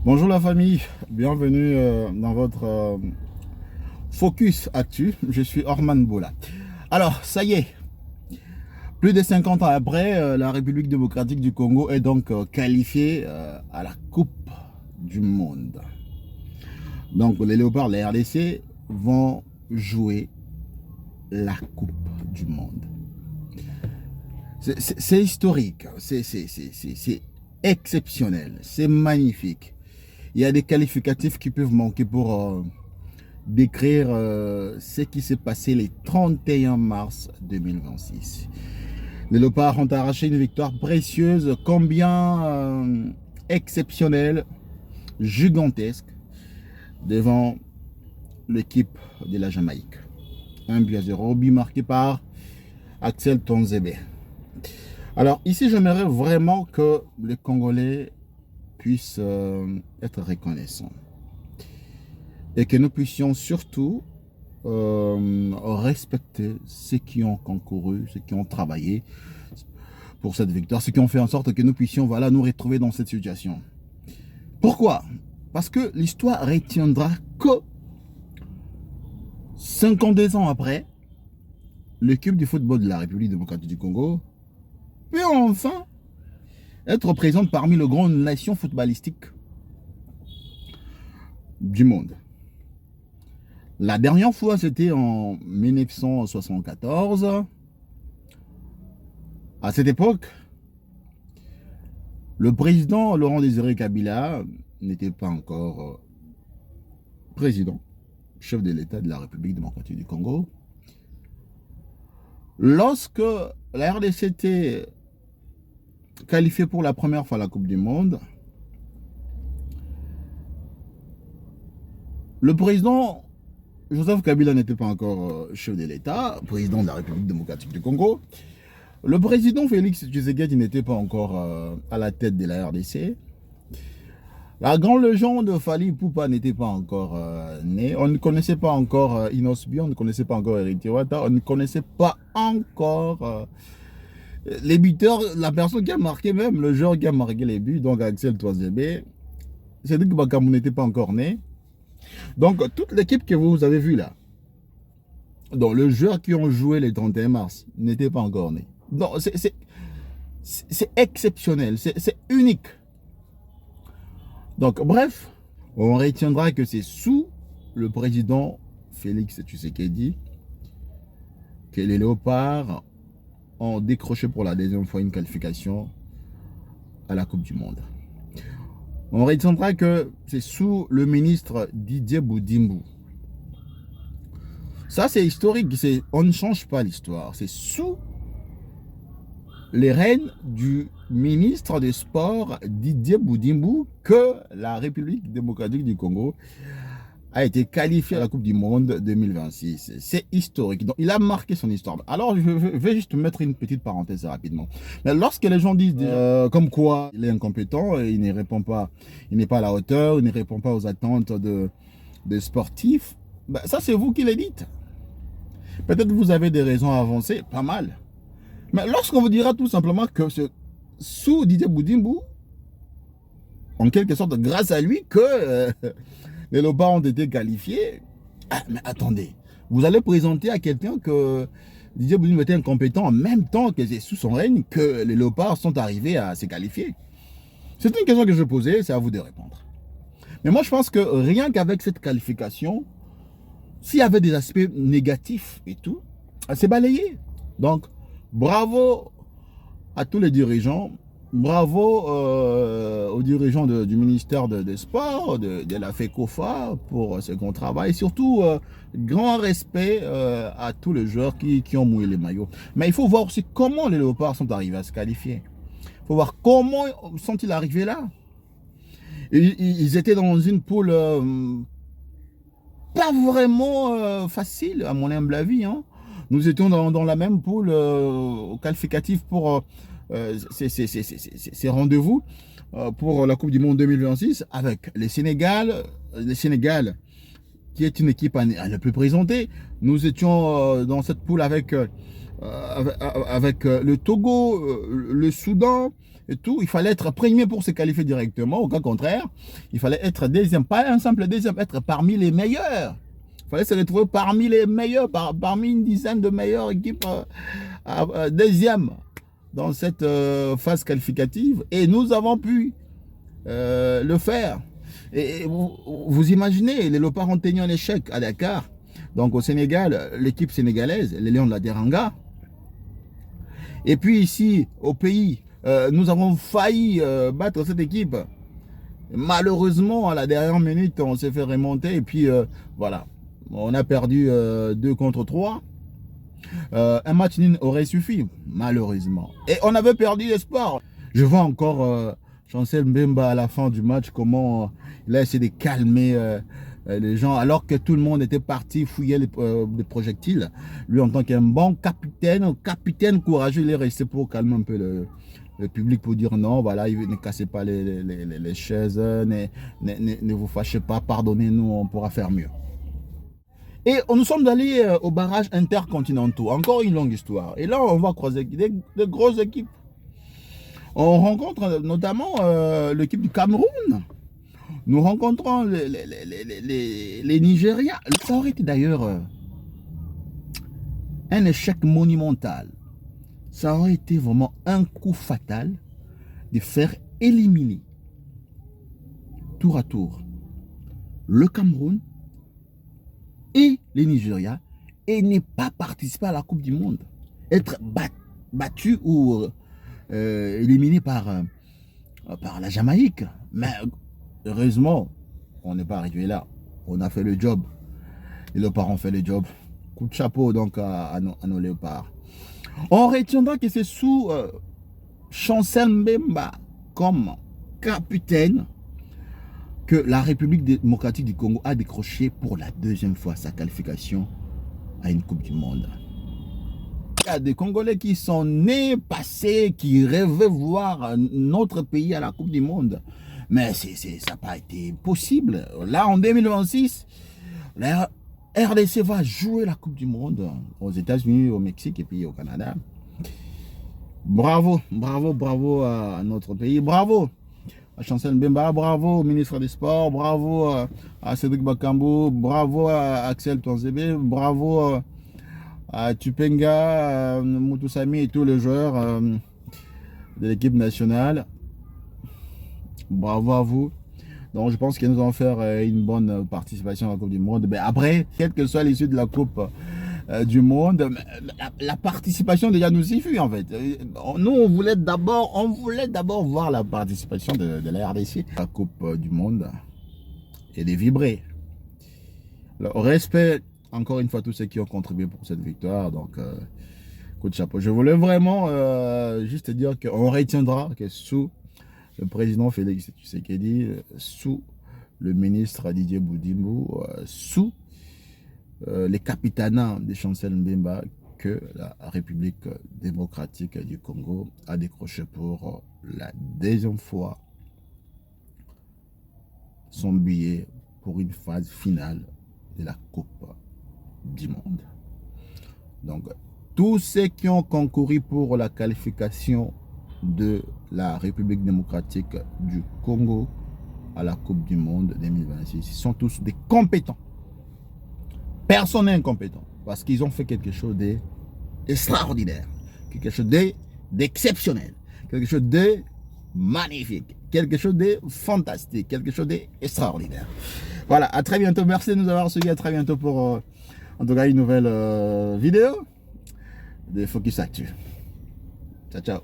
Bonjour la famille, bienvenue dans votre Focus Actu. Je suis Orman Bola. Alors, ça y est, plus de 50 ans après, la République démocratique du Congo est donc qualifiée à la Coupe du Monde. Donc, les Léopards, les RDC, vont jouer la Coupe du Monde. C'est historique, c'est exceptionnel, c'est magnifique. Il y a des qualificatifs qui peuvent manquer pour décrire ce qui s'est passé le 31 mars 2026. Les Léopards ont arraché une victoire précieuse, combien exceptionnelle, gigantesque, devant l'équipe de la Jamaïque. 1-0, but marqué par Axel Tonzebe. Alors ici, j'aimerais vraiment que les Congolais puissent être reconnaissants. Et que nous puissions surtout respecter ceux qui ont concouru, ceux qui ont travaillé pour cette victoire, ceux qui ont fait en sorte que nous puissions nous retrouver dans cette situation. Pourquoi? Parce que l'histoire retiendra que 52 ans après, l'équipe du football de la République démocratique du Congo peut enfin être présente parmi les grandes nations footballistiques du monde. La dernière fois, c'était en 1974. À cette époque, le président Laurent Désiré Kabila n'était pas encore président, chef de l'État de la République démocratique du Congo. Lorsque la RDC était qualifiée pour la première fois à la Coupe du Monde, le président Joseph Kabila n'était pas encore chef de l'État, président de la République démocratique du Congo. Le président Félix Tshisekedi n'était pas encore à la tête de la RDC. La grande légende Fally Ipupa n'était pas encore né. On ne connaissait pas encore Inosbi, on ne connaissait pas encore Héritier Wata, on ne connaissait pas encore les buteurs, la personne qui a marqué même, le joueur qui a marqué les buts, donc Axel Touazébé. Cédric Bakambu n'était pas encore né. Donc, toute l'équipe que vous avez vue là, donc les joueurs qui ont joué le 31 mars n'étaient pas encore nés. Donc, c'est exceptionnel, c'est unique. Donc, bref, on retiendra que c'est sous le président Félix Tshisekedi que les Léopards ont décroché pour la deuxième fois une qualification à la Coupe du Monde. On retiendra que c'est sous le ministre Didier Boudimbu. Ça, c'est historique. On ne change pas l'histoire. C'est sous les règnes du ministre des Sports Didier Boudimbu que la République démocratique du Congo a été qualifiée à la Coupe du Monde 2026. C'est historique. Donc, il a marqué son histoire. Alors, je vais juste mettre une petite parenthèse rapidement. Mais lorsque les gens disent comme quoi il est incompétent, il ne répond pas, il n'est pas à la hauteur, il ne répond pas aux attentes des sportifs, ben, ça c'est vous qui le dites. Peut-être vous avez des raisons à avancer, pas mal. Mais lorsqu'on vous dira tout simplement que c'est sous Didier Boudimbu, en quelque sorte grâce à lui, que les Léopards ont été qualifiés. Ah, mais attendez, vous allez présenter à quelqu'un que Didier Boudimbu était incompétent en même temps que c'est sous son règne que les Léopards sont arrivés à se qualifier. C'est une question que je posais, c'est à vous de répondre. Mais moi, je pense que rien qu'avec cette qualification, s'il y avait des aspects négatifs et tout, c'est balayé. Donc, bravo à tous les dirigeants. Bravo aux dirigeants du ministère des Sports, de la FECOFA pour ce grand travail. Et surtout, grand respect à tous les joueurs qui ont mouillé les maillots. Mais il faut voir aussi comment les Léopards sont arrivés à se qualifier. Il faut voir comment sont-ils arrivés là. Ils étaient dans une poule pas vraiment facile, à mon humble avis. Hein. Nous étions dans la même poule au qualificatif pour ces rendez-vous pour la Coupe du Monde 2026 avec le Sénégal qui est une équipe à ne plus présenter. Nous étions dans cette poule avec avec le Togo, le Soudan et tout. Il fallait être premier pour se qualifier directement. Au cas contraire, il fallait être deuxième, pas un simple deuxième, être parmi les meilleurs. Il fallait se retrouver parmi les meilleurs, parmi une dizaine de meilleures équipes deuxième dans cette phase qualificative. Et nous avons pu le faire. Et vous imaginez, les Léopards ont tenu un échec à Dakar. Donc au Sénégal, l'équipe sénégalaise, les Lions de la Teranga. Et puis ici, au pays, nous avons failli battre cette équipe. Malheureusement, à la dernière minute, on s'est fait remonter. Et puis voilà, on a perdu 2 contre 3. Un match nul aurait suffi, malheureusement. Et on avait perdu l'espoir. Je vois encore Chancel Mbemba à la fin du match, comment il a essayé de calmer les gens, alors que tout le monde était parti fouiller les projectiles. Lui, en tant qu'un bon capitaine courageux, il est resté pour calmer un peu le public, pour dire non, voilà, ne cassez pas les chaises, ne vous fâchez pas, pardonnez-nous, on pourra faire mieux. Et nous sommes allés au barrage intercontinentaux, encore une longue histoire. Et là, on va croiser de grosses équipes. On rencontre notamment l'équipe du Cameroun. Nous rencontrons les Nigériens. Ça aurait été d'ailleurs un échec monumental. Ça aurait été vraiment un coup fatal de faire éliminer tour à tour le Cameroun et les Nigériens et ne pas participer à la Coupe du Monde. Être battu ou éliminé par la Jamaïque. Mais heureusement, on n'est pas arrivé là. On a fait le job. Les Léopards ont fait le job. Coup de chapeau donc à nos Léopards. On retiendra que c'est sous Chancel Mbemba comme capitaine que la République démocratique du Congo a décroché pour la 2e fois sa qualification à une Coupe du Monde. Il y a des Congolais qui sont nés, passés, qui rêvaient voir notre pays à la Coupe du Monde. Mais ça n'a pas été possible. Là, en 2026, la RDC va jouer la Coupe du Monde aux États-Unis, au Mexique et puis au Canada. Bravo, bravo, bravo à notre pays. Bravo à Chancel Mbemba, bravo au ministre des Sports, bravo à Cédric Bakambu, bravo à Axel Touanzebe, bravo à Tupenga, Moutoussamy et tous les joueurs de l'équipe nationale. Bravo à vous. Donc je pense que nous allons faire une bonne participation à la Coupe du Monde. Mais après, quelle que soit l'issue de la Coupe du Monde, la participation déjà nous suffit en fait. Nous on voulait d'abord voir la participation de la RDC à la Coupe du Monde et de vibrer. Alors, respect encore une fois tous ceux qui ont contribué pour cette victoire. Donc coup de chapeau. Je voulais vraiment juste dire qu'on retiendra que sous le président Félix Tshisekedi, sous le ministre Didier Boudimou, sous les capitanats de Chancel Mbemba, que la République démocratique du Congo a décroché pour la 2e fois son billet pour une phase finale de la Coupe du Monde. Donc, tous ceux qui ont concouru pour la qualification de la République démocratique du Congo à la Coupe du Monde 2026, ils sont tous des compétents. Personne n'est incompétent parce qu'ils ont fait quelque chose d'extraordinaire, quelque chose d'exceptionnel, quelque chose de magnifique, quelque chose de fantastique, quelque chose d'extraordinaire. Voilà, à très bientôt. Merci de nous avoir suivis. À très bientôt pour en tout cas une nouvelle vidéo de Focus Actu. Ciao, ciao.